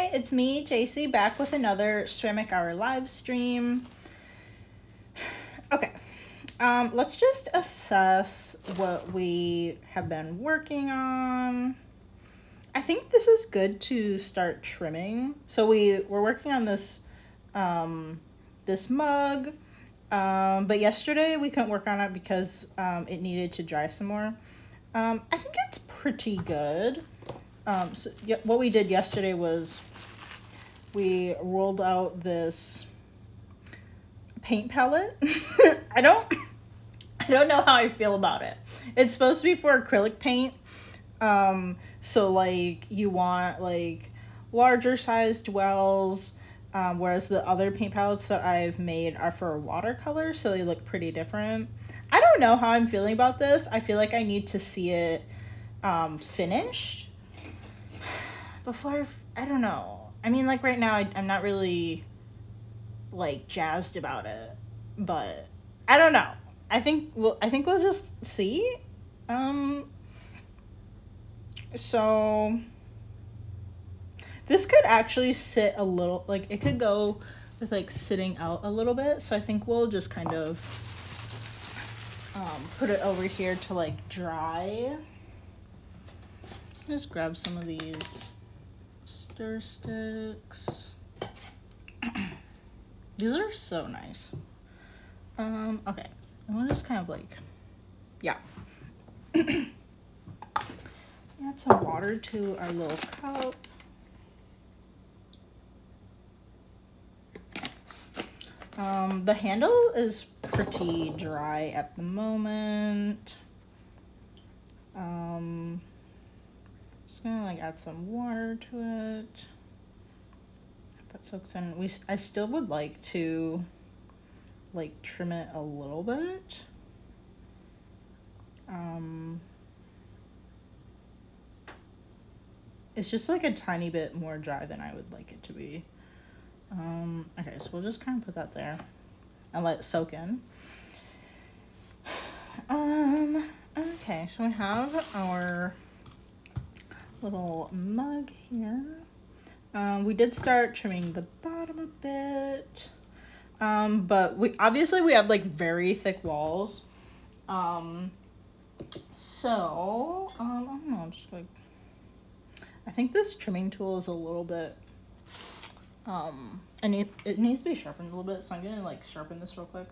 Hi, it's me, JC, back with another Ceramic Hour live stream. Okay, let's just assess what we have been working on. I think this is good to start trimming. So we're working on this, this mug, but yesterday we couldn't work on it because it needed to dry some more. I think it's pretty good. So what we did yesterday was we rolled out this paint palette. I don't know how I feel about it. It's supposed to be for acrylic paint. So like you want like larger sized wells, whereas the other paint palettes that I've made are for watercolor, so they look pretty different. I don't know how I'm feeling about this. I feel like I need to see it finished before I don't know. I mean, like right now I'm not really like jazzed about it, but I don't know. I think we'll just see. So this could actually sit a little, like it could go with like sitting out a little bit. So I think we'll just kind of put it over here to like dry. Just grab some of these stir sticks. These are so nice. Okay, and we'll just kind of like, yeah. Add some water to our little cup. The handle is pretty dry at the moment. Just gonna like add some water to it. If that soaks in. I still would like to like trim it a little bit. It's just like a tiny bit more dry than I would like it to be. Okay, so we'll just kind of put that there and let it soak in. Okay, so we have our little mug here. We did start trimming the bottom a bit, but we have like very thick walls. So I don't know, just like I think this trimming tool is a little bit it needs to be sharpened a little bit, so I'm gonna like sharpen this real quick.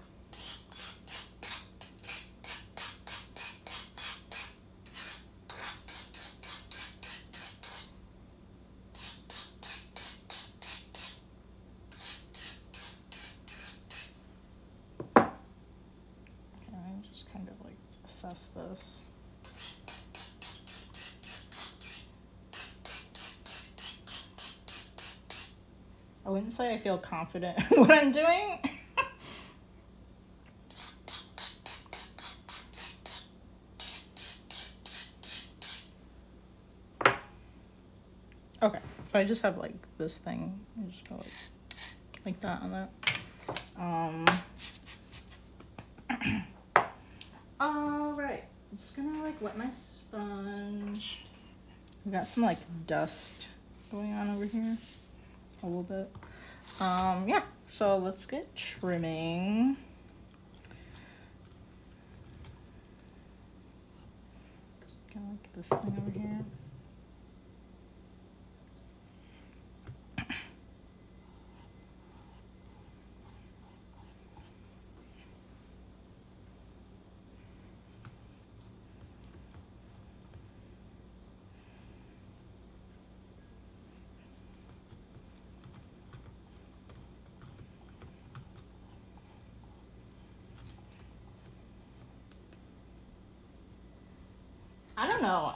Assess this. I wouldn't say I feel confident in what I'm doing. Okay, so I just have like this thing. I just go like that on that. Alright, I'm just gonna like wet my sponge. We got some like dust going on over here a little bit. Yeah, so let's get trimming. Got like this thing over here. I don't know.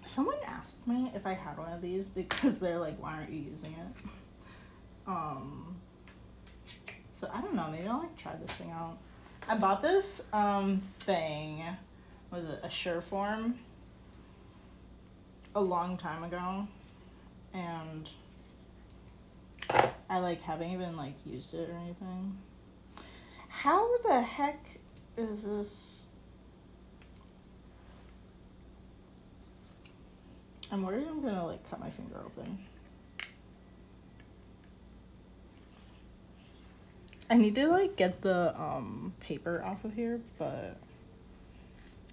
Someone asked me if I had one of these because they're like, why aren't you using it? So I don't know, maybe I'll like try this thing out. I bought this thing, was it a Sureform, a long time ago, and I like haven't even like used it or anything. How the heck is this? I'm worried I'm gonna like cut my finger open. I need to like get the paper off of here, but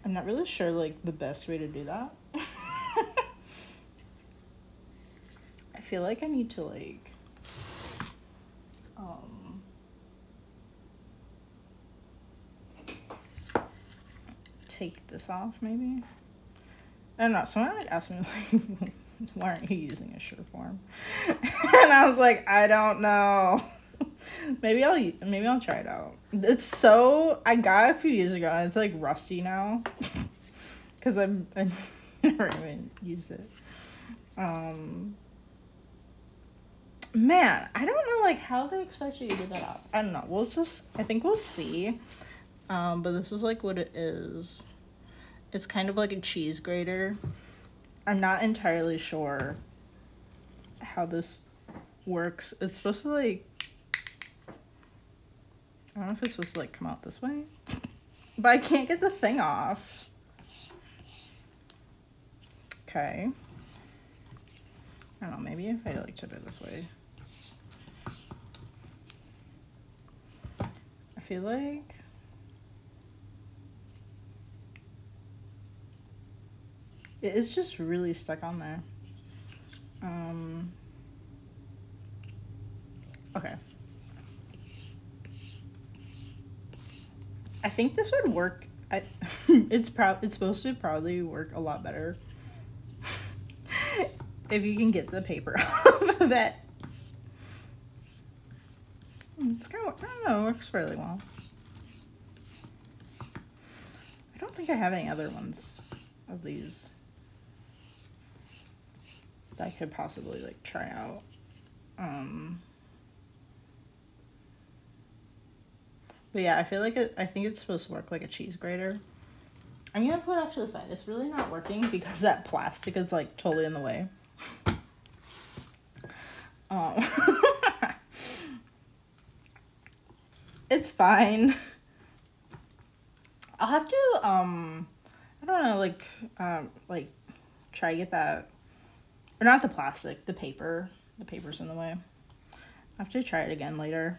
I'm not really sure like the best way to do that. I feel like I need to like take this off maybe. I don't know. Someone like asked me like, why aren't you using a Sureform? And I was like, I don't know. maybe I'll try it out. It's so, I got it a few years ago and it's like rusty now because I never even used it. Man, I don't know like how they expect you to get that up. I don't know. I think we'll see. But this is like what it is. It's kind of like a cheese grater. I'm not entirely sure how this works. It's supposed to like, I don't know if it's supposed to like come out this way, but I can't get the thing off. Okay. I don't know, maybe if I like tip it this way. I feel like it is just really stuck on there. Okay. I think this would work. It's supposed to probably work a lot better if you can get the paper off of it. It's kind of, I don't know, it works fairly well. I don't think I have any other ones of these that I could possibly like try out. But yeah, I feel like I think it's supposed to work like a cheese grater. I'm gonna put it off to the side. It's really not working because that plastic is like totally in the way. It's fine. I'll have to I don't know, like try to get that, or not the plastic, the paper. The paper's in the way. I have to try it again later.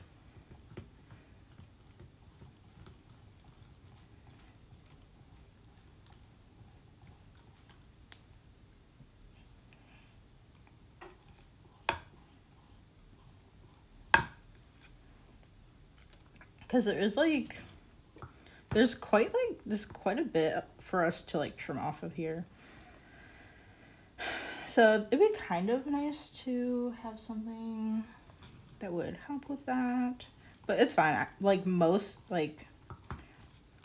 Because there's quite a bit for us to like trim off of here. So it'd be kind of nice to have something that would help with that. But it's fine.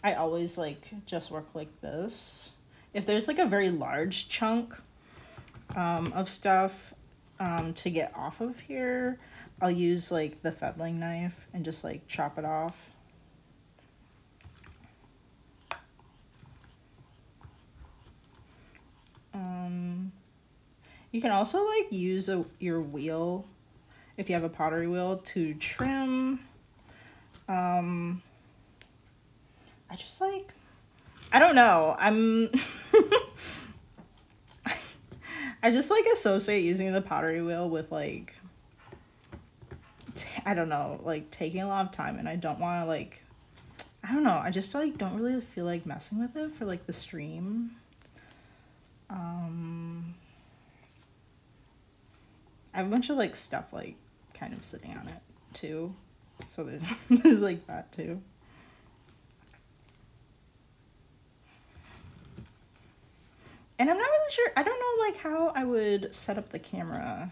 I always like just work like this. If there's like a very large chunk of stuff to get off of here, I'll use like the fettling knife and just like chop it off. You can also like use your wheel, if you have a pottery wheel, to trim. I just like, I don't know, I just like associate using the pottery wheel with like, I don't know, like taking a lot of time, and I don't want to like, I don't know, I just like don't really feel like messing with it for like the stream. I have a bunch of like stuff like kind of sitting on it too, so there's like that too. And I'm not really sure, I don't know like how I would set up the camera.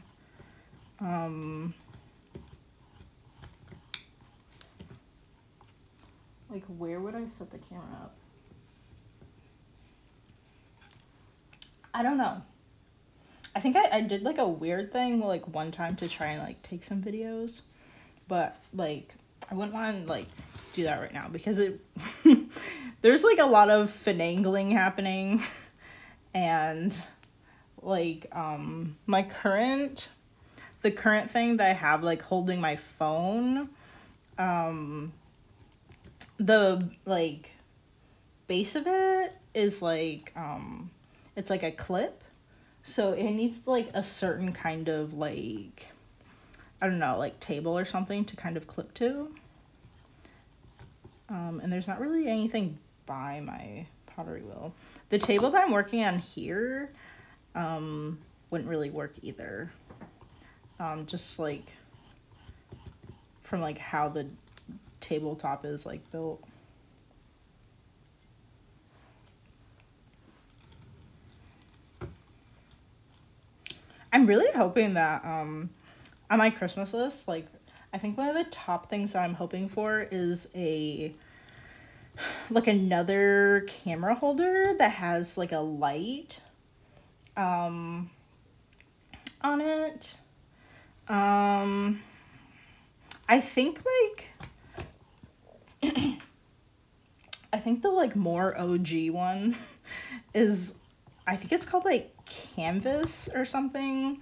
Like where would I set the camera up? I don't know. I think I did like a weird thing like one time to try and like take some videos, but like I wouldn't want to like do that right now because it there's like a lot of finagling happening, and like the current thing that I have like holding my phone, the like base of it is like it's like a clip. So it needs like a certain kind of like, I don't know, like table or something to kind of clip to. And there's not really anything by my pottery wheel. The table that I'm working on here wouldn't really work either. Just like from like how the tabletop is like built. I'm really hoping that on my Christmas list, like I think one of the top things that I'm hoping for is like another camera holder that has like a light on it. I think like I think the like more OG one is, I think it's called like Canvas or something.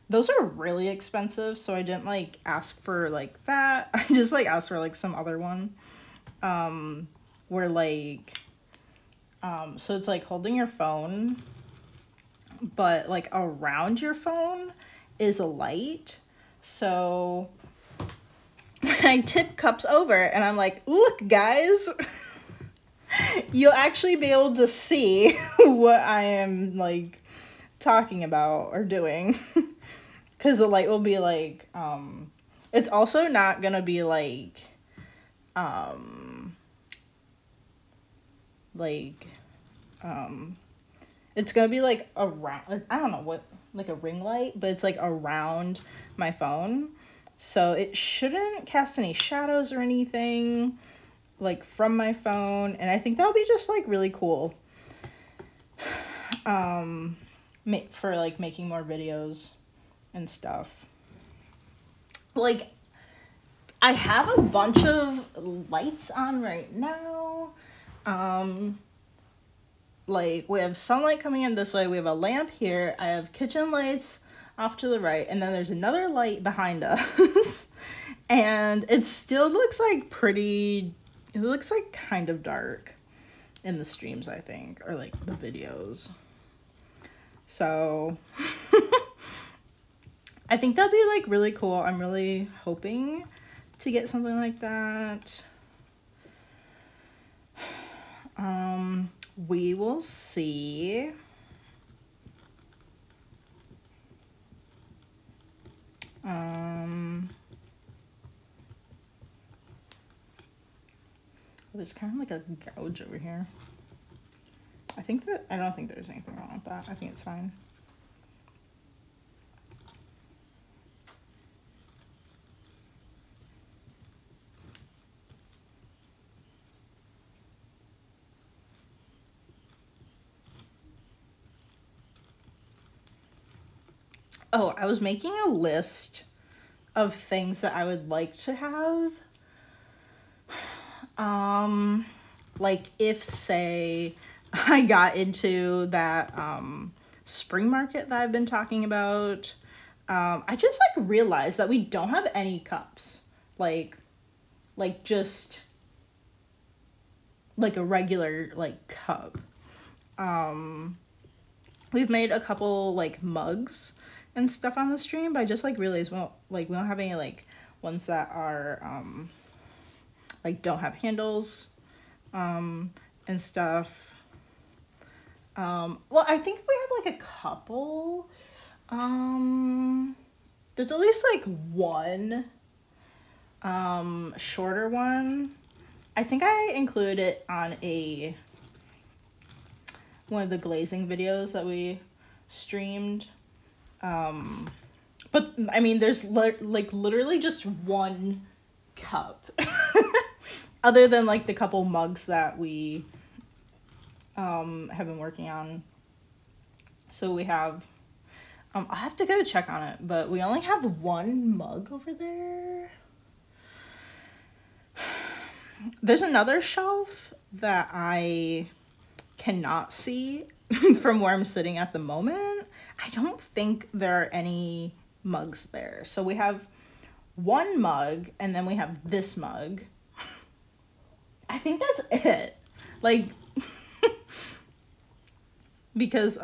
Those are really expensive, so I didn't like ask for like that. I just like asked for like some other one. Where like so it's like holding your phone, but like around your phone is a light. So I tip cups over and I'm like, look guys, you'll actually be able to see what I am like talking about or doing. Because the light will be like, it's also not gonna be like it's gonna be like around, I don't know what, like a ring light, but it's like around my phone. So it shouldn't cast any shadows or anything like from my phone. And I think that'll be just like really cool. For like making more videos and stuff. Like I have a bunch of lights on right now. Like we have sunlight coming in this way, we have a lamp here, I have kitchen lights off to the right, and then there's another light behind us. And it still looks like it looks like kind of dark in the streams, I think, or like the videos. So I think that'd be like really cool. I'm really hoping to get something like that. We will see. There's kind of like a gouge over here. I don't think there's anything wrong with that. I think it's fine. Oh, I was making a list of things that I would like to have. Like if, say, I got into that spring market that I've been talking about, I just like realized that we don't have any cups. Like just like a regular like cup. We've made a couple like mugs and stuff on the stream, but I just like realized, well, like we don't have any like ones that are like don't have handles and stuff. Well, I think we have like a couple. There's at least like one shorter one. I think I included it on one of the glazing videos that we streamed. But I mean, there's like literally just one cup other than like the couple mugs that we have been working on. So we have I'll have to go check on it, but we only have one mug over there. There's another shelf that I cannot see from where I'm sitting at the moment. I don't think there are any mugs there. So we have one mug and then we have this mug. I think that's it. Like because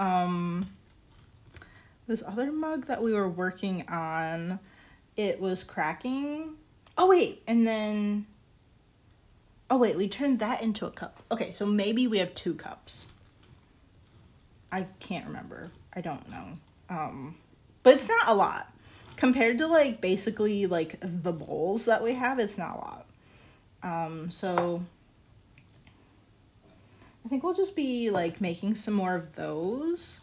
this other mug that we were working on, it was cracking. Oh wait, and then, oh wait, we turned that into a cup. Okay, so maybe we have 2 cups. I can't remember. I don't know. But it's not a lot. Compared to like basically like the bowls that we have, it's not a lot. So I think we'll just be like making some more of those.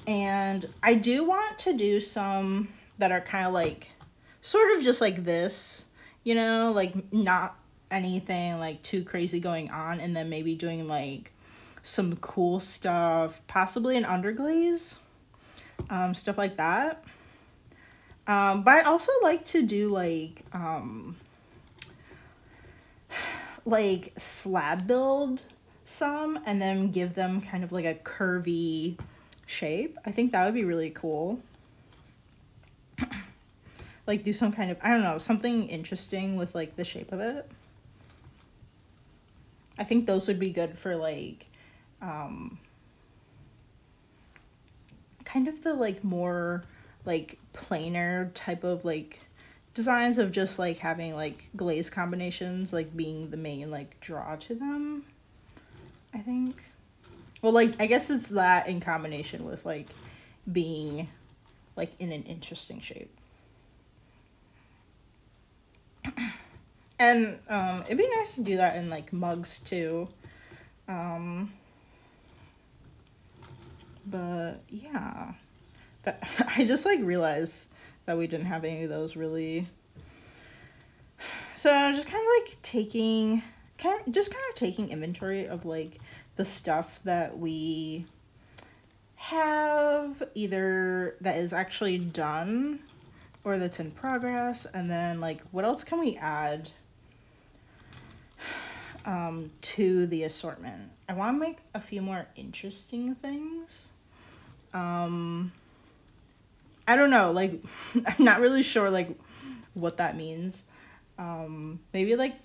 And I do want to do some that are kind of like, sort of just like this, you know, like not anything like too crazy going on, and then maybe doing like some cool stuff, possibly an underglaze, stuff like that. But I'd also like to do like slab build some and then give them kind of like a curvy shape. I think that would be really cool. Like do some kind of, I don't know, something interesting with like the shape of it. I think those would be good for like kind of the like more like plainer type of like designs of just like having like glaze combinations like being the main like draw to them, I think. Well, like I guess it's that in combination with like being like in an interesting shape. And it'd be nice to do that in like mugs too. But yeah, that I just like realized that we didn't have any of those really. So I'm just kind of like taking inventory of like the stuff that we have either that is actually done or that's in progress, and then like what else can we add to the assortment. I want to make a few more interesting things. I don't know, like I'm not really sure like what that means. Maybe like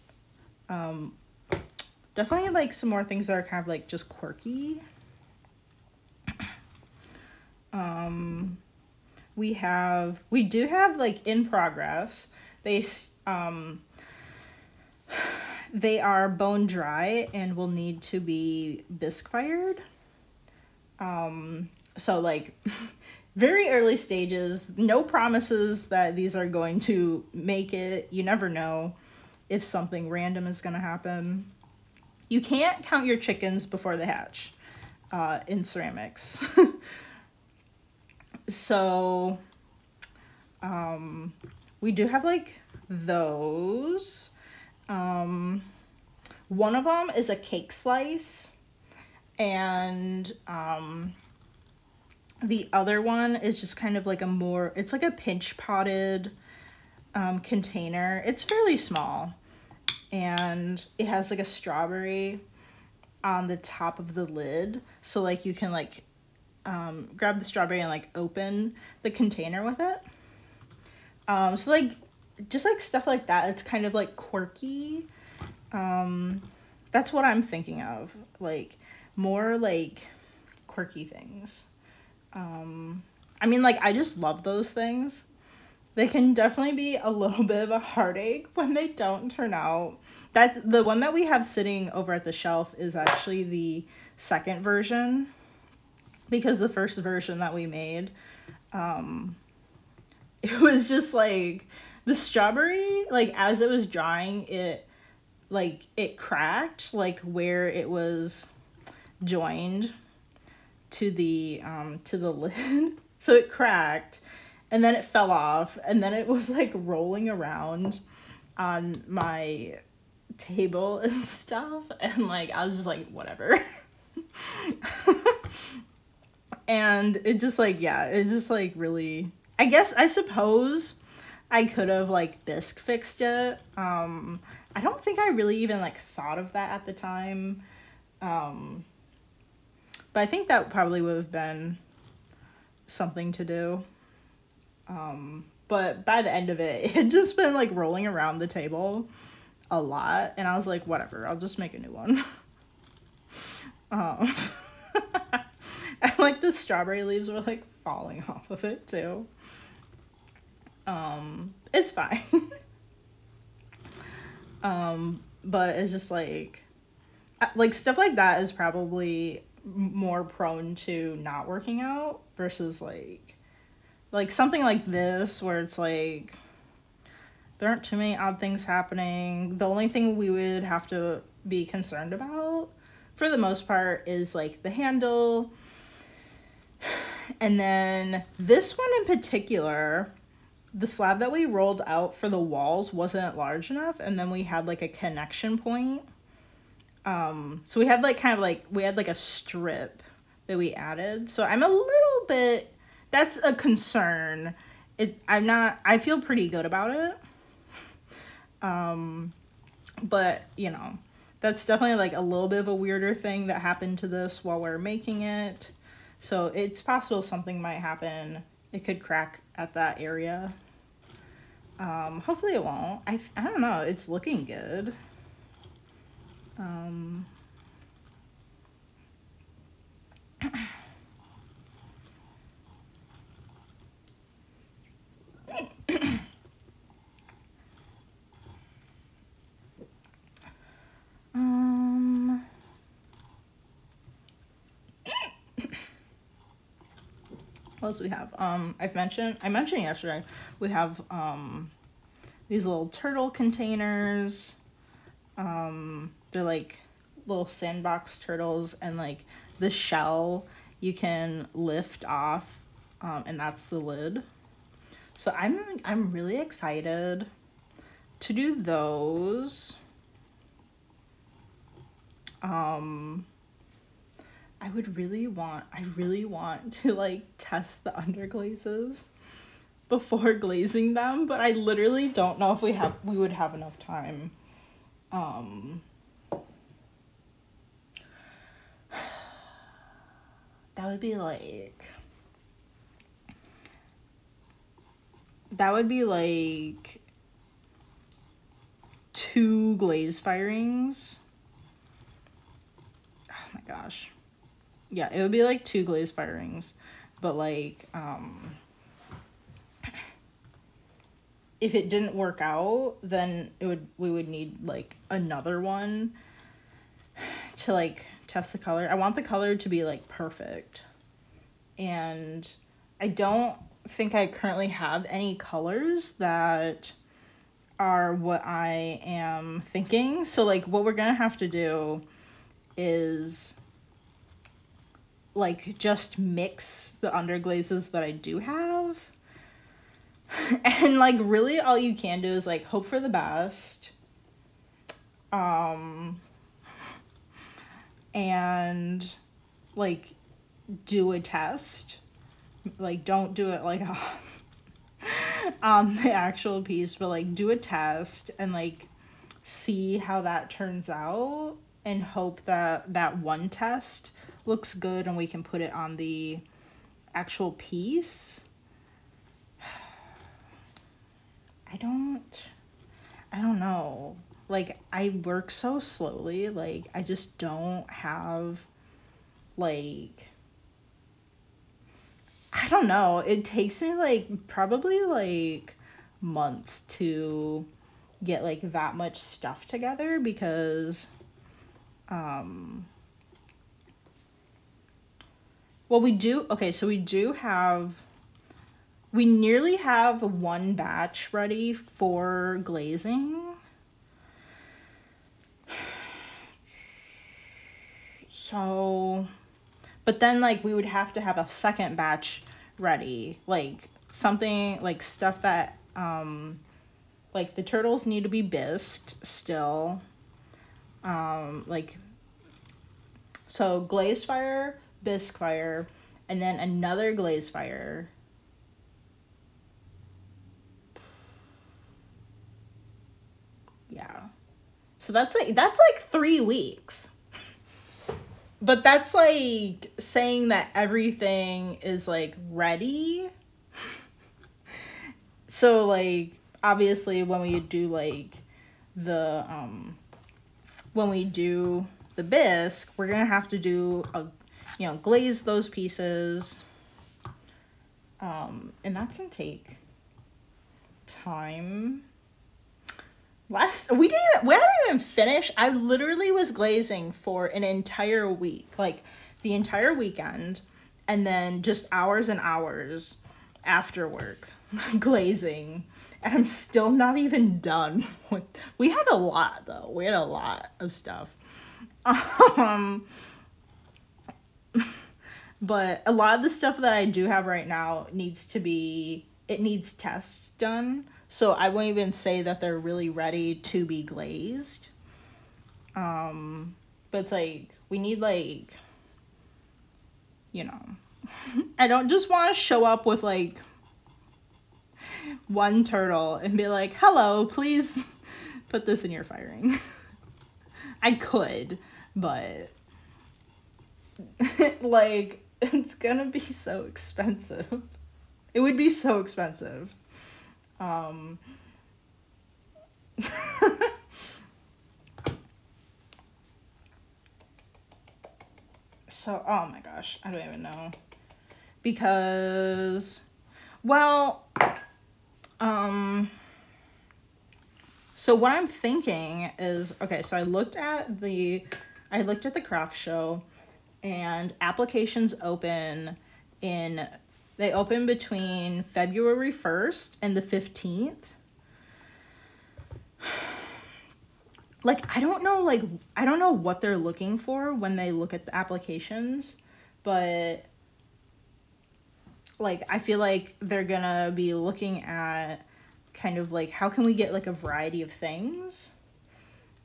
definitely like some more things that are kind of like just quirky. We do have like in progress, they are bone dry and will need to be bisque fired. So like very early stages, no promises that these are going to make it. You never know if something random is going to happen. You can't count your chickens before they hatch in ceramics. So we do have like those. One of them is a cake slice, and the other one is just kind of like it's like a pinch potted container. It's fairly small, and it has like a strawberry on the top of the lid, so like you can like grab the strawberry and like open the container with it. So like just like stuff like that, it's kind of like quirky. That's what I'm thinking of, like more like quirky things. I mean, like I just love those things. They can definitely be a little bit of a heartache when they don't turn out. That's the one that we have sitting over at the shelf is actually the second version, because the first version that we made, it was just like the strawberry, like as it was drying, it cracked like where it was joined to the lid. So it cracked, and then it fell off, and then it was like rolling around on my table and stuff, and like I was just like whatever. And it just like, yeah, it just like really, I suppose I could have like bisque fixed it. I don't think I really even like thought of that at the time. But I think that probably would have been something to do. But by the end of it, it had just been like rolling around the table a lot, and I was like, whatever, I'll just make a new one. And like the strawberry leaves were like falling off of it too. It's fine. But it's just like stuff like that is probably more prone to not working out versus like something like this where it's like there aren't too many odd things happening. The only thing we would have to be concerned about for the most part is like the handle. And then this one in particular, the slab that we rolled out for the walls wasn't large enough, and then we had like a connection point. So we had like kind of like, we had like a strip that we added. So I'm a little bit, that's a concern. I feel pretty good about it. But you know, that's definitely like a little bit of a weirder thing that happened to this while we're making it. So it's possible something might happen. It could crack at that area. Hopefully it won't. I don't know. It's looking good. What else do we have? I mentioned yesterday, we have these little turtle containers. They're like little sandbox turtles, and like the shell you can lift off, and that's the lid. So I'm really excited to do those. I really want to like test the underglazes before glazing them, but I literally don't know if we would have enough time. That would be like 2 glaze firings. Oh my gosh. Yeah, it would be like 2 glaze firings, but like, if it didn't work out, then we would need like another one to like test the color. I want the color to be like perfect, and I don't think I currently have any colors that are what I am thinking. So like what we're gonna have to do is like just mix the underglazes that I do have. And like really all you can do is like hope for the best. And like do a test. Like don't do it like on the actual piece, but like do a test and like see how that turns out, and hope that that one test looks good and we can put it on the actual piece. I don't know. Like I work so slowly, like I just don't have like, I don't know. It takes me like probably like months to get like that much stuff together, because well, we nearly have one batch ready for glazing. So, but then like we would have to have a second batch ready, like something like stuff that like the turtles need to be bisqued still. Like, so glaze fire, bisque fire, and then another glaze fire. Yeah. So that's like 3 weeks. But that's like saying that everything is like ready. So like obviously when we do like when we do the bisque, we're gonna have to do you know, glaze those pieces. And that can take time. We haven't even finished. I literally was glazing for an entire week, like the entire weekend, and then just hours and hours after work glazing, and I'm still not even done with. We had a lot though. We had a lot of stuff. But a lot of the stuff that I do have right now needs tests done. So I won't even say that they're really ready to be glazed. But it's like, we need like, you know, I don't just want to show up with like one turtle and be like, hello, please put this in your firing. I could, but like, it's gonna be so expensive. It would be so expensive. So, oh my gosh, I don't even know. Because, well, so what I'm thinking is, okay, so I looked at the craft show, and applications open between February 1st and the 15th. Like, I don't know what they're looking for when they look at the applications, but like, I feel like they're gonna be looking at kind of like, how can we get like a variety of things?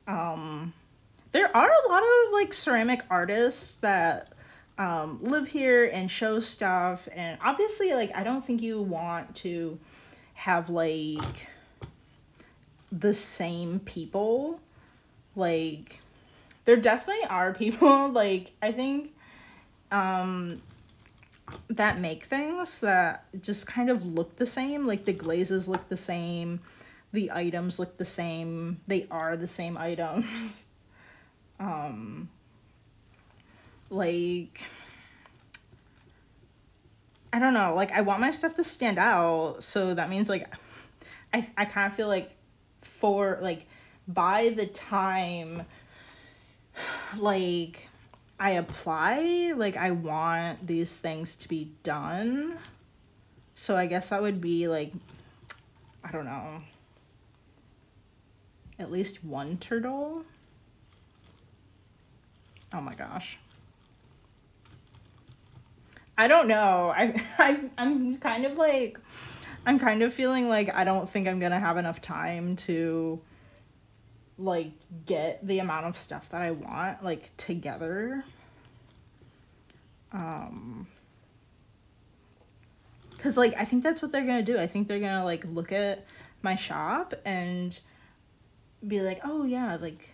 There are a lot of like ceramic artists that live here and show stuff, and obviously like, I don't think you want to have like the same people. Like, there definitely are people, like, I think that make things that just kind of look the same. Like, the glazes look the same, the items look the same, they are the same items. Like, I don't know, like, I want my stuff to stand out, so that means like, I kind of feel like by the time like I apply, like, I want these things to be done. So I guess that would be like, I don't know, at least one turtle. Oh my gosh. I don't know. I'm kind of like, I'm kind of feeling like I don't think I'm gonna have enough time to like get the amount of stuff that I want like together. Cause like, I think that's what they're gonna do. I think they're gonna like look at my shop and be like, oh yeah, like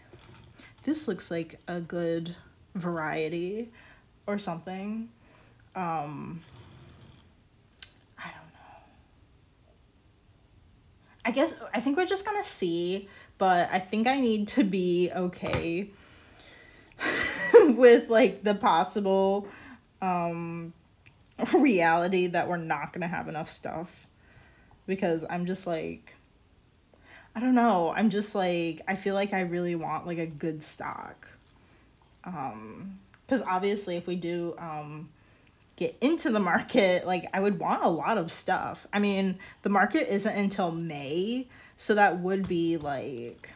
this looks like a good variety or something. I don't know. I think we're just gonna see, but I think I need to be okay with like the possible reality that we're not gonna have enough stuff, because I'm just like, I don't know, I'm just like, I feel like I really want like a good stock, because obviously if we do get into the market, like I would want a lot of stuff. I mean, the market isn't until May, so that would be like,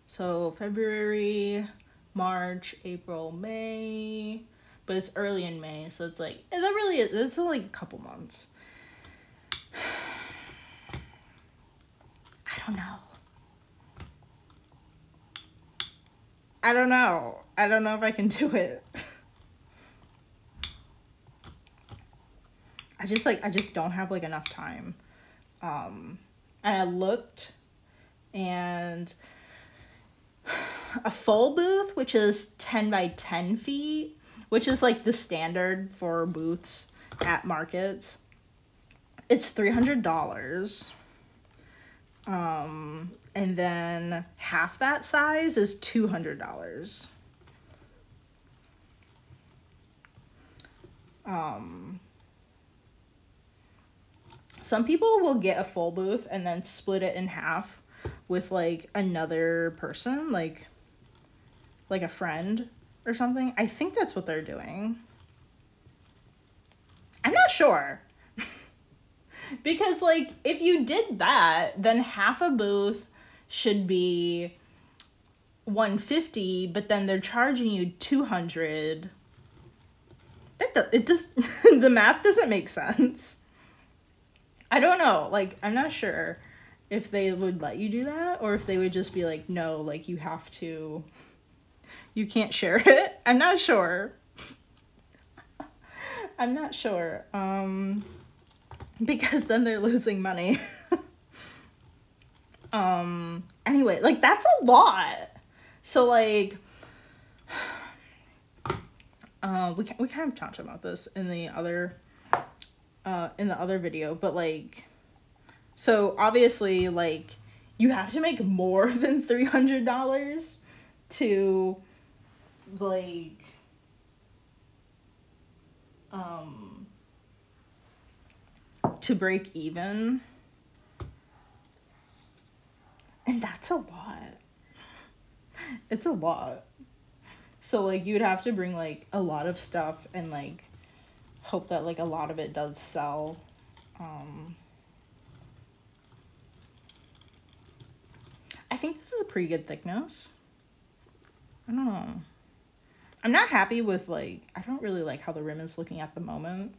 so February, March, April, May, but it's early in May, so it's like, it's like a couple months. I don't know. I don't know if I can do it. I just don't have like enough time. And I looked, and a full booth, which is 10 by 10 feet, which is like the standard for booths at markets, it's $300. And then half that size is $200. Some people will get a full booth and then split it in half with like another person, like a friend or something. I think that's what they're doing. I'm not sure. Because like if you did that, then half a booth should be $150, but then they're charging you $200. It just the math doesn't make sense. I don't know. Like, I'm not sure if they would let you do that or if they would just be like, no, like you can't share it. I'm not sure. I'm not sure. Because then they're losing money. Anyway, like that's a lot. So like we kind of talked about this in the other video, but like, so obviously like you have to make more than $300 to like to break even, and that's a lot. It's a lot. So like you'd have to bring like a lot of stuff and like hope that like a lot of it does sell. I think this is a pretty good thickness. I don't know. I'm not happy with like, I don't really like how the rim is looking at the moment.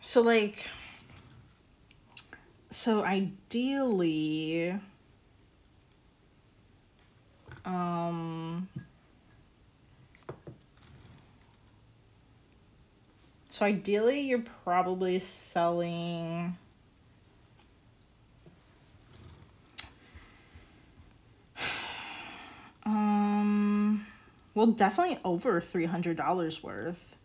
So like, so ideally, you're probably selling well, definitely over $300 worth.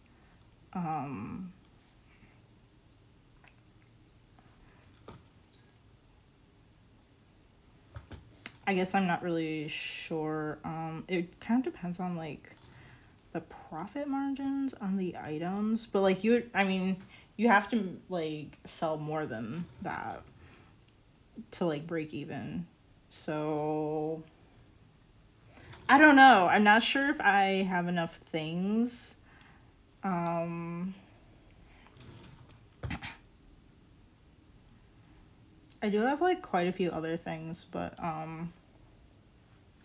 I guess I'm not really sure. It kind of depends on like the profit margins on the items, but like you have to like sell more than that to like break even. So I don't know. I'm not sure if I have enough things. I do have like quite a few other things, but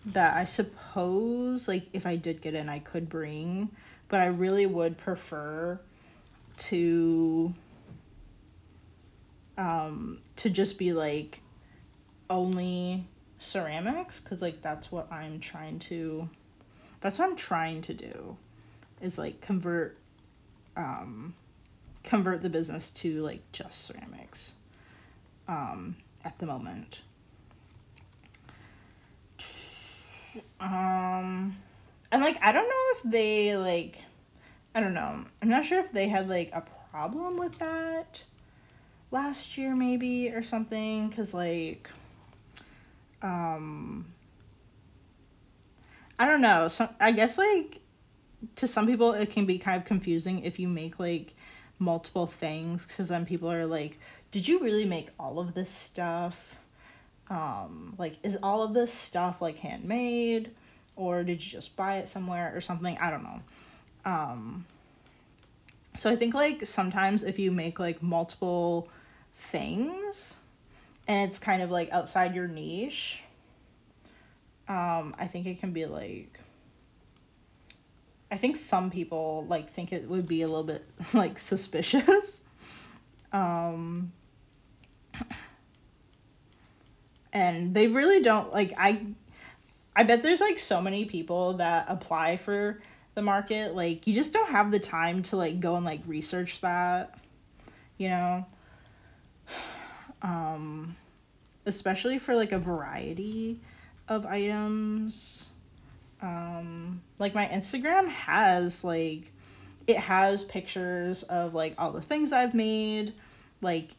that I suppose like if I did get in I could bring, but I really would prefer to just be like only ceramics, because like that's what I'm trying to do, is like convert the business to like just ceramics at the moment. And like I don't know if they like, I don't know, I'm not sure if they had like a problem with that last year maybe or something, because like I don't know, so I guess like to some people it can be kind of confusing if you make like multiple things, because then people are like, did you really make all of this stuff? Like, is all of this stuff like handmade, or did you just buy it somewhere or something? I don't know. So I think like sometimes if you make like multiple things and it's kind of like outside your niche, I think it can be like, I think some people like think it would be a little bit like suspicious. And they really don't like, I bet there's like so many people that apply for the market, like you just don't have the time to like go and like research that, you know. Especially for like a variety of items. Like my Instagram has like, it has pictures of like all the things I've made, like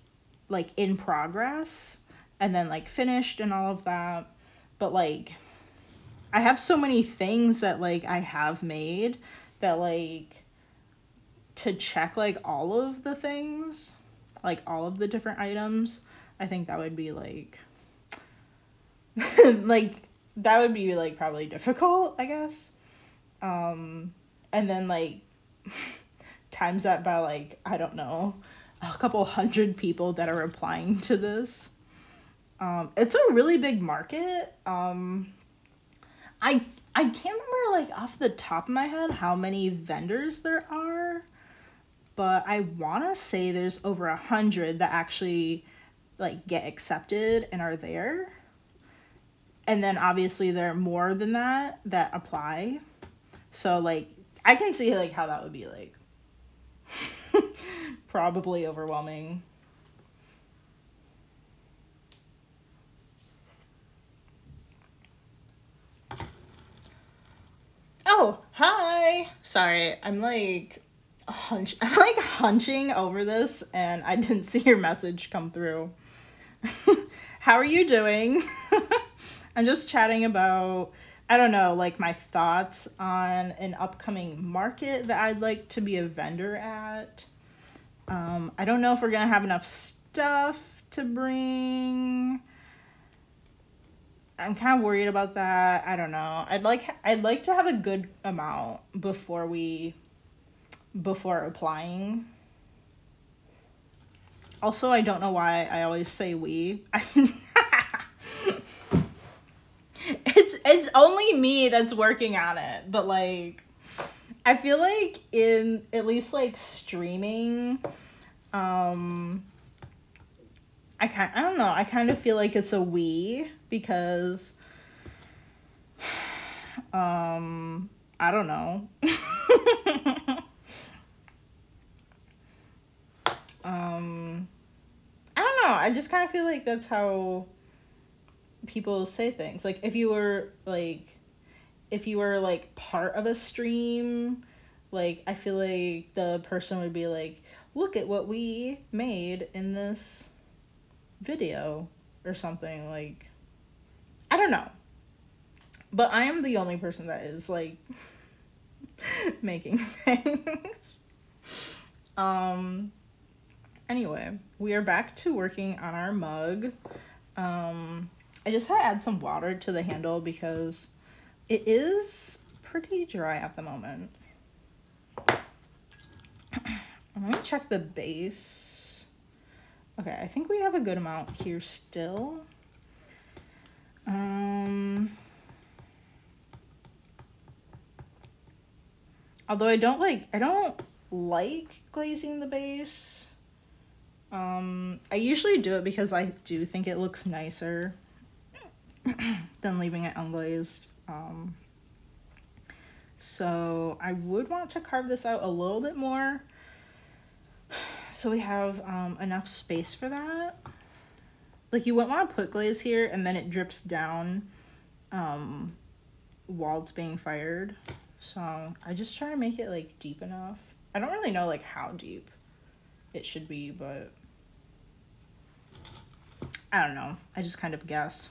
in progress, and then like finished and all of that. But like I have so many things that like I have made that like to check like all of the things, like all of the different items, I think that would be like like that would be like probably difficult, I guess. And then like times that by like, I don't know, a couple hundred people that are applying to this. It's a really big market. I can't remember like off the top of my head how many vendors there are, but I want to say there's over 100 that actually like get accepted and are there. And then obviously there are more than that that apply. So like I can see like how that would be like probably overwhelming. Oh, hi. Sorry, I'm like hunching over this and I didn't see your message come through. How are you doing? I'm just chatting about, I don't know, like my thoughts on an upcoming market that I'd like to be a vendor at. I don't know if we're gonna have enough stuff to bring. I'm kind of worried about that. I don't know. I'd like to have a good amount before applying. Also, I don't know why I always say we. It's only me that's working on it, but like I feel like in at least like streaming, I don't know, I kind of feel like it's a we because I don't know. I don't know. I just kind of feel like that's how people say things. Like if you were like part of a stream, like I feel like the person would be like, look at what we made in this video or something. Like I don't know, but I am the only person that is like making things. Anyway, we are back to working on our mug. I just had to add some water to the handle because it is pretty dry at the moment. Let me check the base. Okay, I think we have a good amount here still. Although I don't like glazing the base. I usually do it because I do think it looks nicer than leaving it unglazed. So I would want to carve this out a little bit more so we have enough space for that. Like you wouldn't want to put glaze here and then it drips down while it's being fired. So I just try to make it like deep enough. I don't really know like how deep it should be, but I don't know. I just kind of guess.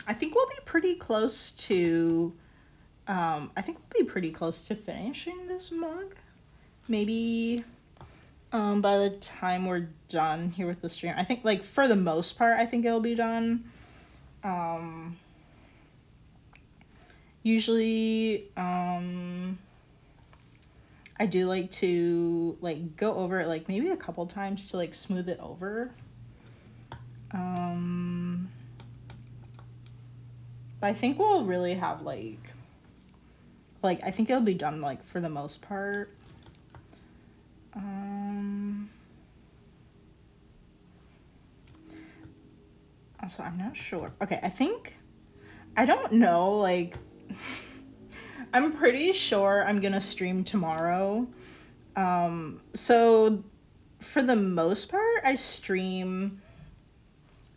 I think we'll be pretty close to finishing this mug. Maybe by the time we're done here with the stream. I think like for the most part, I think it'll be done. Usually I do like to like go over it like maybe a couple times to like smooth it over. But I think we'll really have like I think it'll be done like for the most part. Also, I'm not sure. Okay, I don't know, like I'm pretty sure I'm gonna stream tomorrow. So for the most part, I stream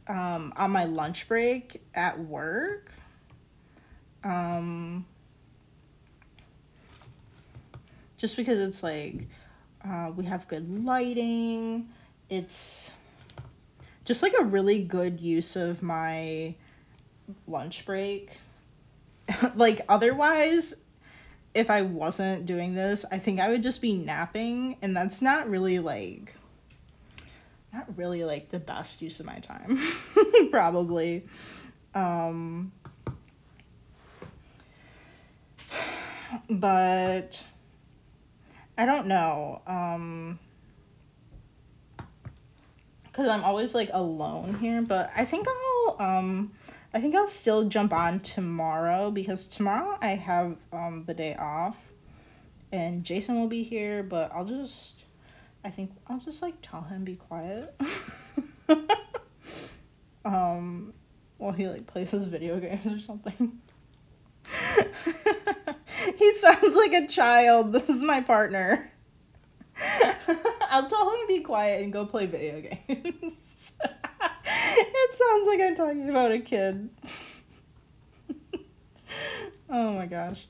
on my lunch break at work. Just because it's like, we have good lighting. It's just like a really good use of my lunch break. Like, otherwise, if I wasn't doing this, I think I would just be napping, and that's not really like the best use of my time. Probably. But I don't know. Because I'm always like alone here, but I think I'll still jump on tomorrow, because tomorrow I have the day off and Jason will be here, but I think I'll just like tell him be quiet. While he like plays his video games or something. He sounds like a child. This is my partner. I'll tell him to be quiet and go play video games. It sounds like I'm talking about a kid. Oh my gosh.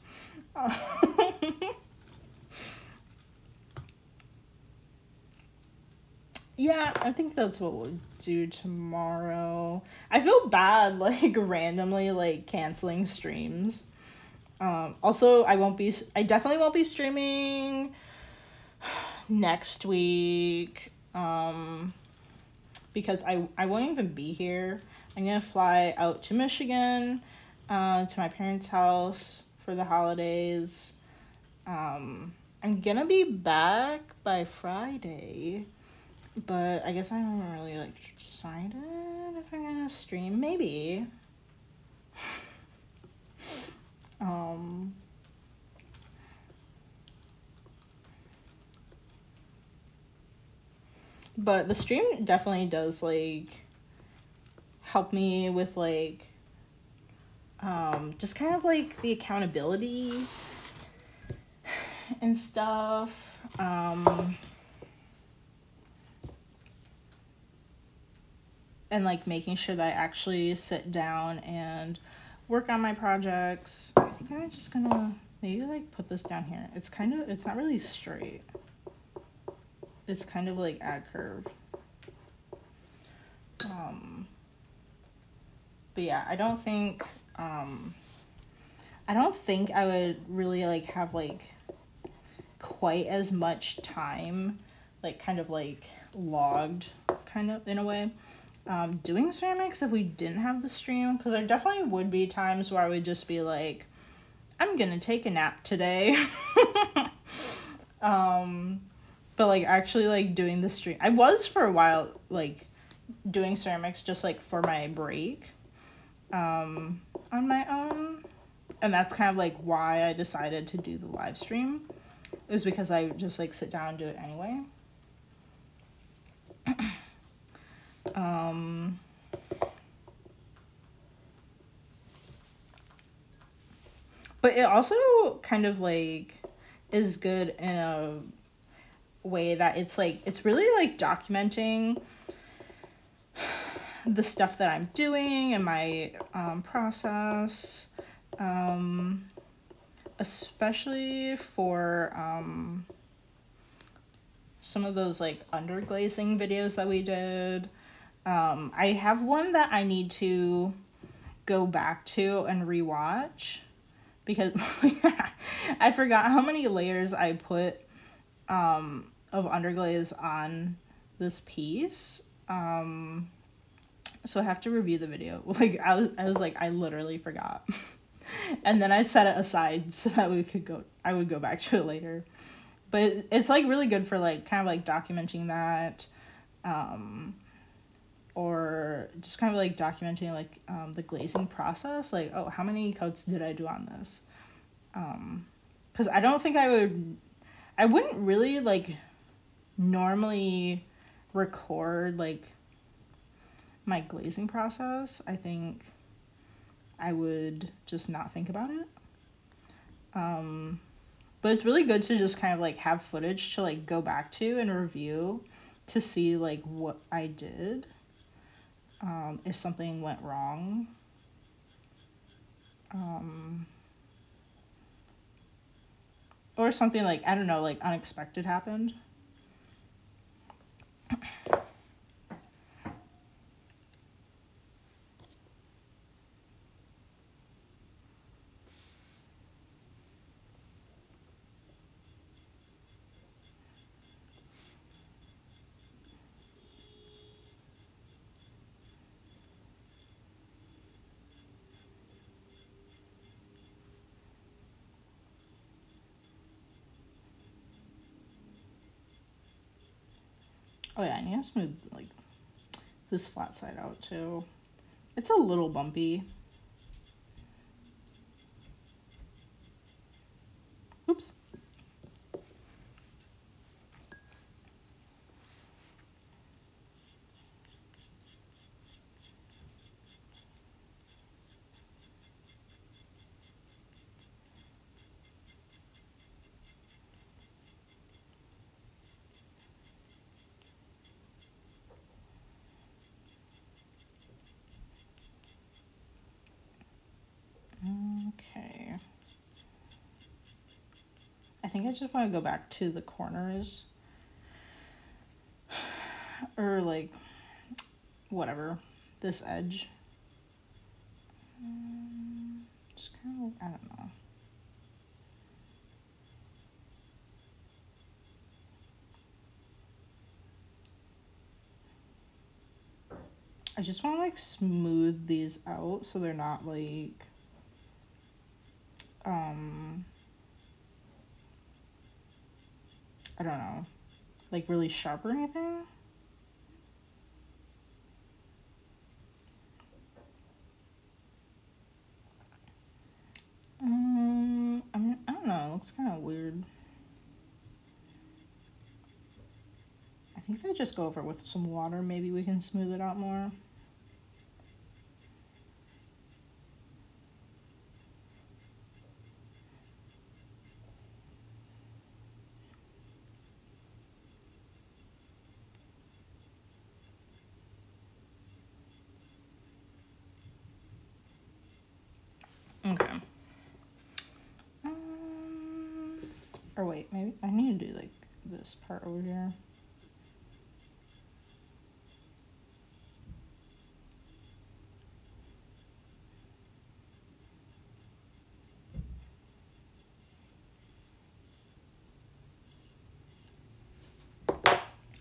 Yeah, I think that's what we'll do tomorrow. I feel bad, like, randomly, like, canceling streams. Also, I definitely won't be streaming next week, because I won't even be here. I'm gonna fly out to Michigan, to my parents' house for the holidays. I'm gonna be back by Friday, but I guess I haven't really, like, decided if I'm gonna stream. Maybe. But the stream definitely does, like, help me with, like, just kind of, like, the accountability and stuff. And, like, making sure that I actually sit down and work on my projects. I think I'm just gonna maybe, like, put this down here. It's not really straight. It's kind of like at curve. But yeah, I don't think I would really, like, have, like, quite as much time, like, kind of, like, logged, kind of, in a way, doing ceramics if we didn't have the stream, because there definitely would be times where I would just be like, I'm gonna take a nap today. But, like, actually, like, doing the stream, I was for a while, like, doing ceramics just, like, for my break, on my own, and that's kind of, like, why I decided to do the live stream, is because I would just, like, sit down and do it anyway. But it also kind of, like, is good in a way that it's, like, it's really, like, documenting the stuff that I'm doing and my process, especially for some of those, like, underglazing videos that we did. I have one that I need to go back to and rewatch, because I forgot how many layers I put of underglaze on this piece. So I have to review the video. Like, I was like, I literally forgot. And then I set it aside so that I would go back to it later. But it's, like, really good for, like, kind of, like, documenting that, or just kind of, like, documenting, like, the glazing process. Like, oh, how many coats did I do on this? Because I don't think I wouldn't really, like, normally record, like, my glazing process. I think I would just not think about it. But it's really good to just kind of, like, have footage to, like, go back to and review to see, like, what I did, if something went wrong. or something like, I don't know, like unexpected happened. Oh yeah, I need to smooth like this flat side out too. It's a little bumpy. Oops. Okay. I think I just want to go back to the corners. Or like, whatever, this edge. Just kind of like, I don't know. I just want to like smooth these out so they're not like, I don't know, like really sharp or anything. I don't know, it looks kind of weird. I think if I just go over it with some water, maybe we can smooth it out more. Okay. Or wait, maybe I need to do like this part over here.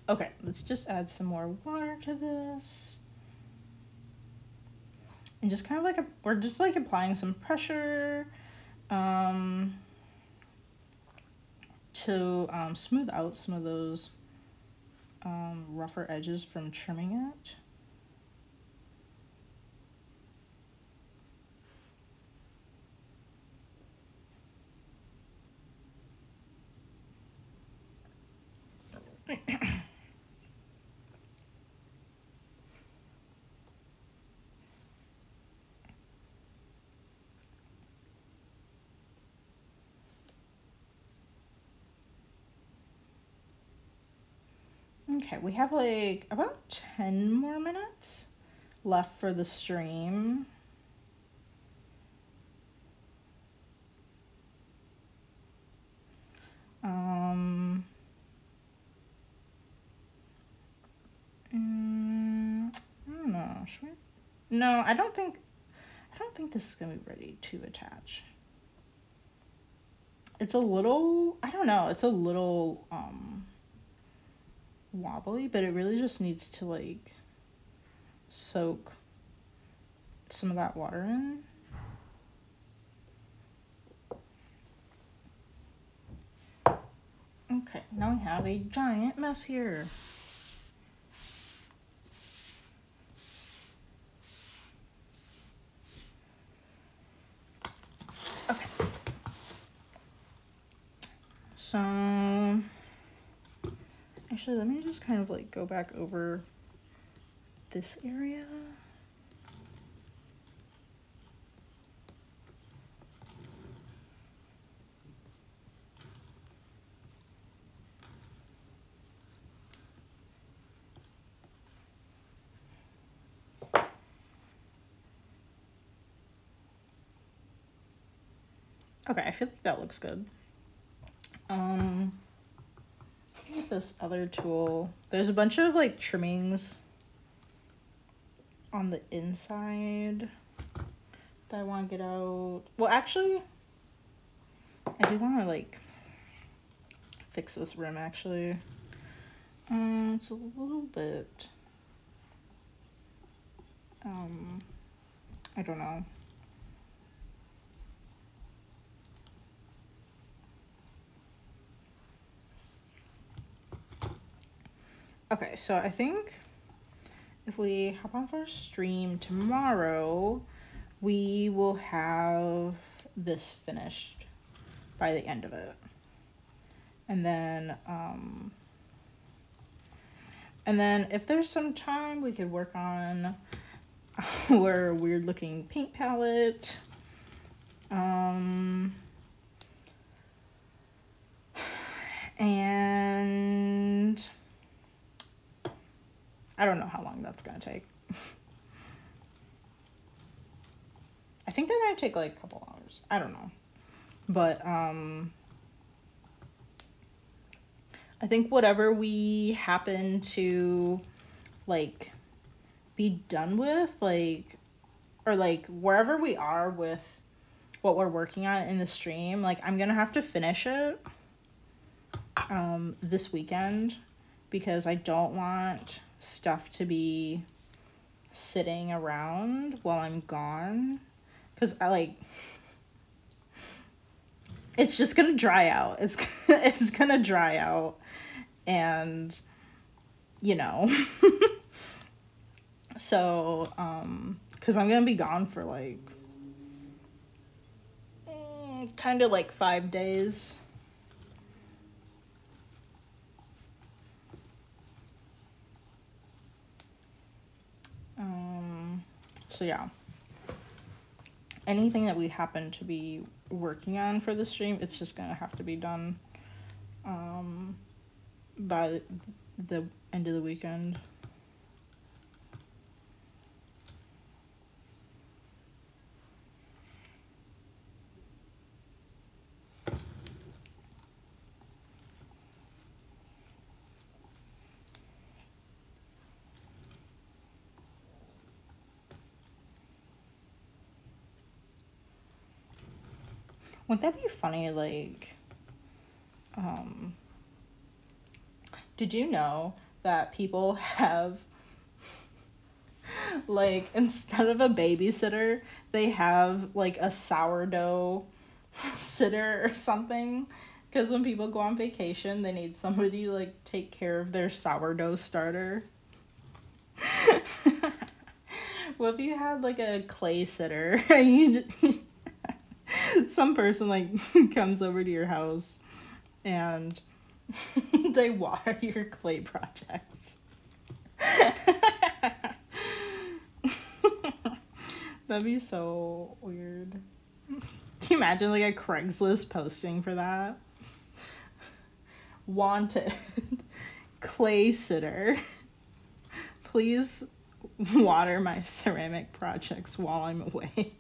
Okay, let's just add some more water to this. And just kind of like, we're just like applying some pressure to smooth out some of those rougher edges from trimming it. Okay, we have like about 10 more minutes left for the stream. I don't know. Should we? No, I don't think this is gonna be ready to attach. It's a little, I don't know, it's a little wobbly, but it really just needs to like soak some of that water in. Okay, now we have a giant mess here. Okay. So, actually, let me just kind of like go back over this area. Okay, I feel like that looks good. With this other tool, there's a bunch of like trimmings on the inside that I want to get out. Well, actually, I do want to like fix this rim actually. It's a little bit, I don't know. Okay, so I think if we hop on for a stream tomorrow, we will have this finished by the end of it. And then if there's some time, we could work on our weird looking paint palette. And I don't know how long that's gonna take. I think that might take like a couple hours. I don't know. But I think whatever we happen to like be done with, like, or like wherever we are with what we're working on in the stream, like I'm gonna have to finish it this weekend because I don't want stuff to be sitting around while I'm gone, because I like it's just gonna dry out. It's gonna dry out, and you know. So because I'm gonna be gone for like kind of like 5 days. So yeah, anything that we happen to be working on for the stream, it's just gonna have to be done by the end of the weekend. Wouldn't that be funny, like, did you know that people have, like, instead of a babysitter, they have, like, a sourdough sitter or something? Because when people go on vacation, they need somebody to, like, take care of their sourdough starter. What if you had, like, a clay sitter? Some person like comes over to your house and they water your clay projects. That'd be so weird. Can you imagine like a Craigslist posting for that? Wanted clay sitter. Please water my ceramic projects while I'm away.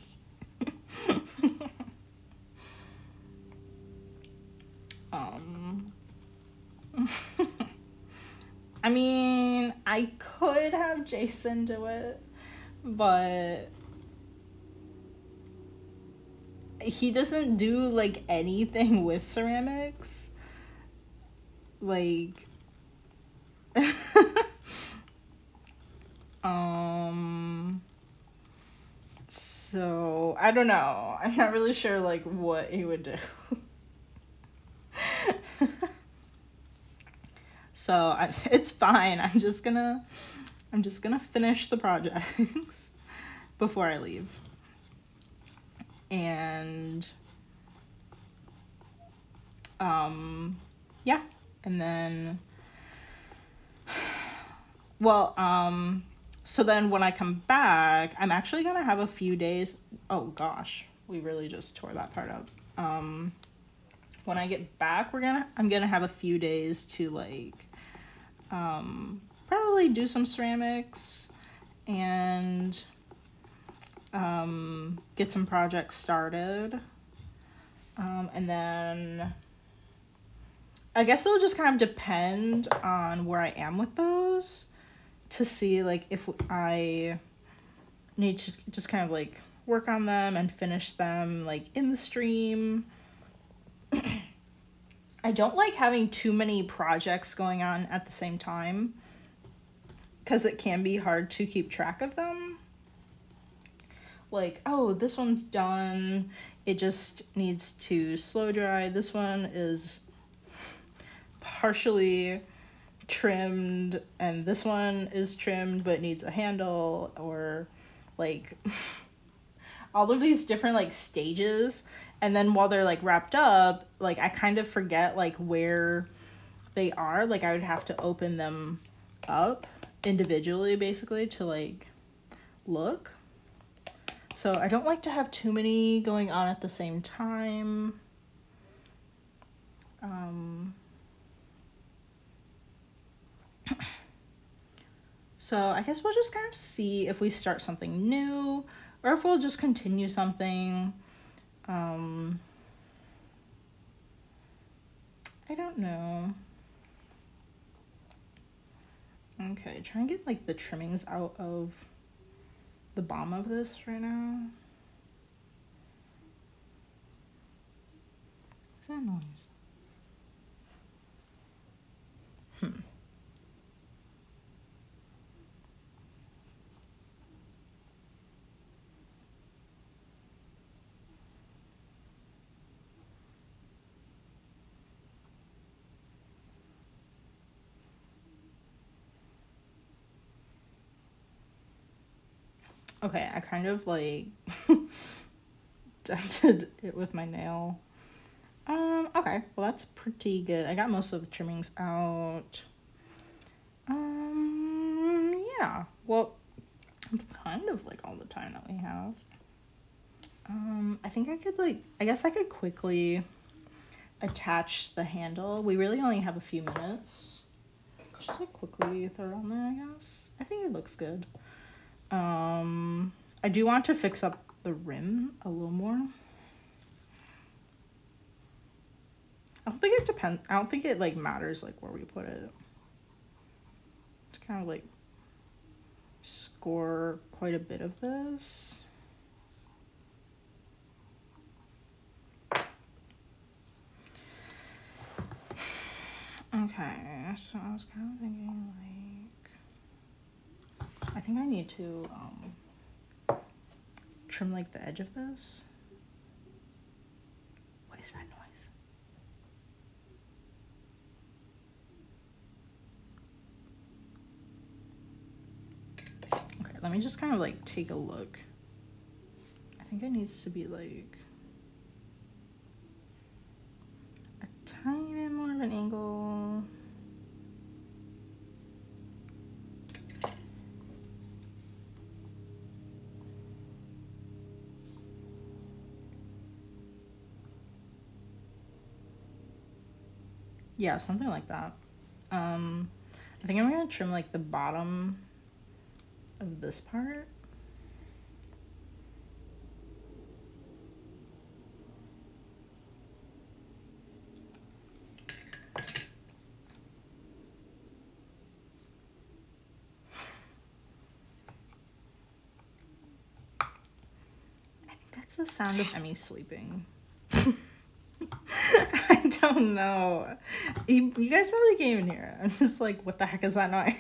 I mean, I could have Jason do it, but he doesn't do like anything with ceramics. Like so I don't know. I'm not really sure like what he would do. So it's fine. I'm just gonna finish the projects before I leave. And yeah, and then well, so then when I come back, I'm actually gonna have a few days. Oh gosh, we really just tore that part up. When I get back, I'm gonna have a few days to like probably do some ceramics and get some projects started. And then I guess it'll just kind of depend on where I am with those to see like if I need to just kind of like work on them and finish them like in the stream. I don't like having too many projects going on at the same time because it can be hard to keep track of them. Like, oh, this one's done. It just needs to slow dry. This one is partially trimmed and this one is trimmed but needs a handle, or like all of these different like stages. And then while they're like wrapped up, like I kind of forget like where they are. Like I would have to open them up individually basically to like look. So I don't like to have too many going on at the same time. So I guess we'll just kind of see if we start something new or if we'll just continue something. I don't know. Okay, try and get like the trimmings out of the bottom of this right now. What's that noise? Okay, I kind of like dented it with my nail. Okay, well that's pretty good. I got most of the trimmings out. Yeah, well, it's kind of like all the time that we have. I think I could like, I guess I could quickly attach the handle. We really only have a few minutes. Just like quickly throw it on there, I guess. I think it looks good. I do want to fix up the rim a little more. I don't think it depends. I don't think it like matters like where we put it. To kind of like score quite a bit of this. Okay, so I was kind of thinking like, I think I need to trim like the edge of this. What is that noise? Okay, let me just kind of like take a look. I think it needs to be like a tiny bit more of an angle. Yeah, something like that. I think I'm gonna trim like the bottom of this part. I think that's the sound of Emmy sleeping. I don't know. You guys probably can't even hear it. I'm just like, what the heck is that noise?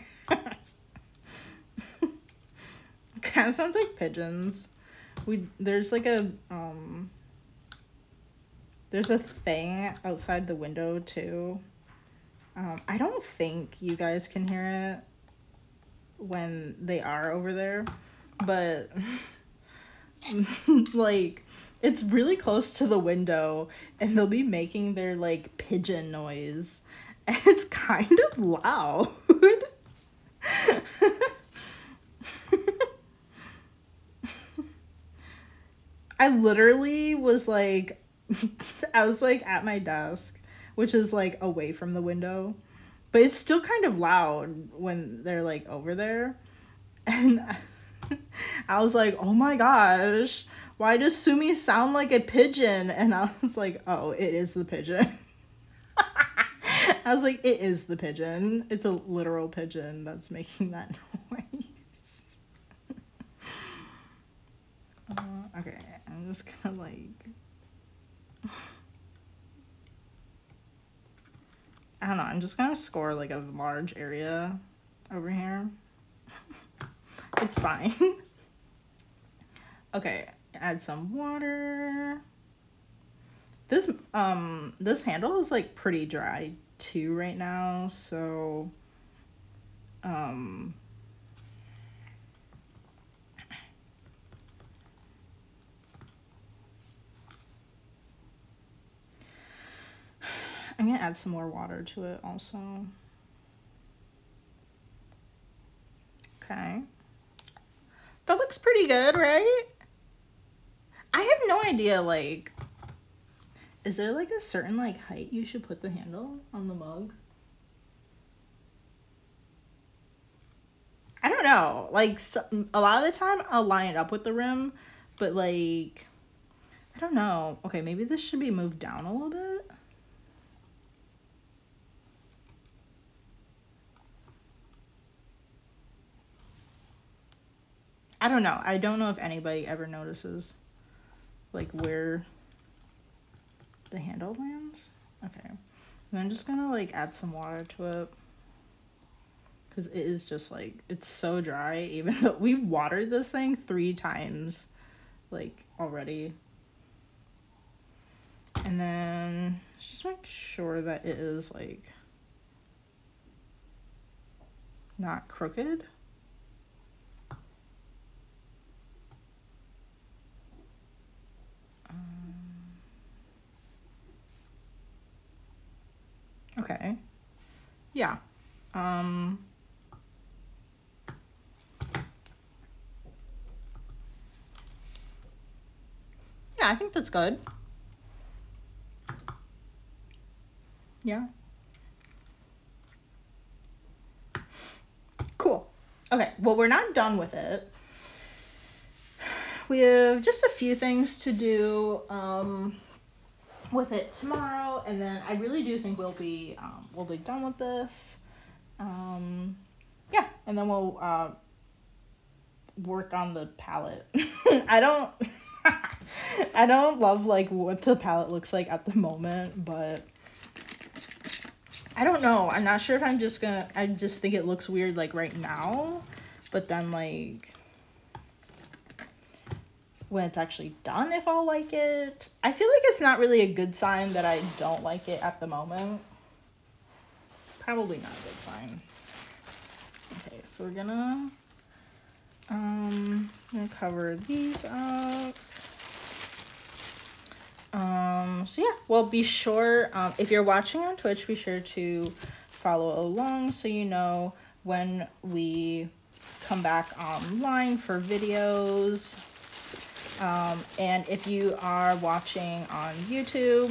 It kind of sounds like pigeons. There's like a there's a thing outside the window too. I don't think you guys can hear it when they are over there, but like it's really close to the window and they'll be making their like pigeon noise and it's kind of loud. I literally was like, I was like at my desk, which is like away from the window, but it's still kind of loud when they're like over there. And I was like, oh my gosh, why does Sumi sound like a pigeon? And I was like, oh, it is the pigeon. I was like, it is the pigeon. It's a literal pigeon that's making that noise. Okay, I'm just gonna like... I don't know, I'm just gonna score like a large area over here. It's fine. Okay, add some water. This handle is like pretty dry too right now, so I'm gonna add some more water to it also. Okay. That looks pretty good, right? I have no idea, like, is there like a certain like height you should put the handle on the mug? I don't know. Like, a lot of the time I'll line it up with the rim, but like, I don't know. Okay, maybe this should be moved down a little bit. I don't know. I don't know if anybody ever notices like where the handle lands. Okay. And I'm just gonna like add some water to it. Because it is just like, it's so dry, even though we've watered this thing 3 times like already. And then just make sure that it is like not crooked. Okay. Yeah. Yeah, I think that's good. Yeah. Cool. Okay, well, we're not done with it. We have just a few things to do with it tomorrow, and then I really do think we'll be done with this. Yeah, and then we'll work on the palette. I don't love like what the palette looks like at the moment, but I don't know. I'm not sure if I just think it looks weird like right now, but then like when it's actually done, if I'll like it. I feel like it's not really a good sign that I don't like it at the moment. Probably not a good sign. Okay, so we're gonna cover these up. So yeah, well, be sure, if you're watching on Twitch, be sure to follow along so you know when we come back online for videos. And if you are watching on YouTube,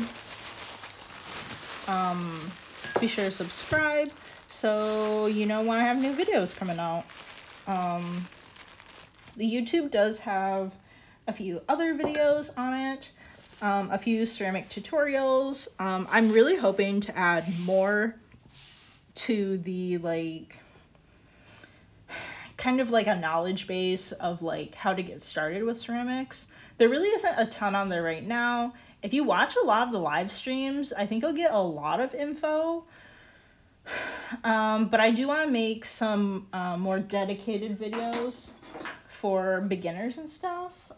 be sure to subscribe so you know when I have new videos coming out. The YouTube does have a few other videos on it, a few ceramic tutorials. I'm really hoping to add more to the like kind of like a knowledge base of like how to get started with ceramics. There really isn't a ton on there right now. If you watch a lot of the live streams, I think you'll get a lot of info. But I do want to make some more dedicated videos for beginners and stuff.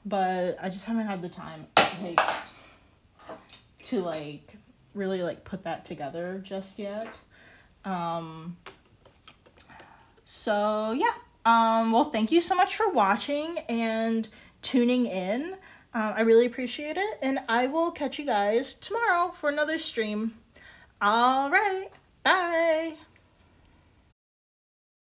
But I just haven't had the time like to like really like put that together just yet. So yeah, well, thank you so much for watching and tuning in. I really appreciate it, and I will catch you guys tomorrow for another stream. All right, bye.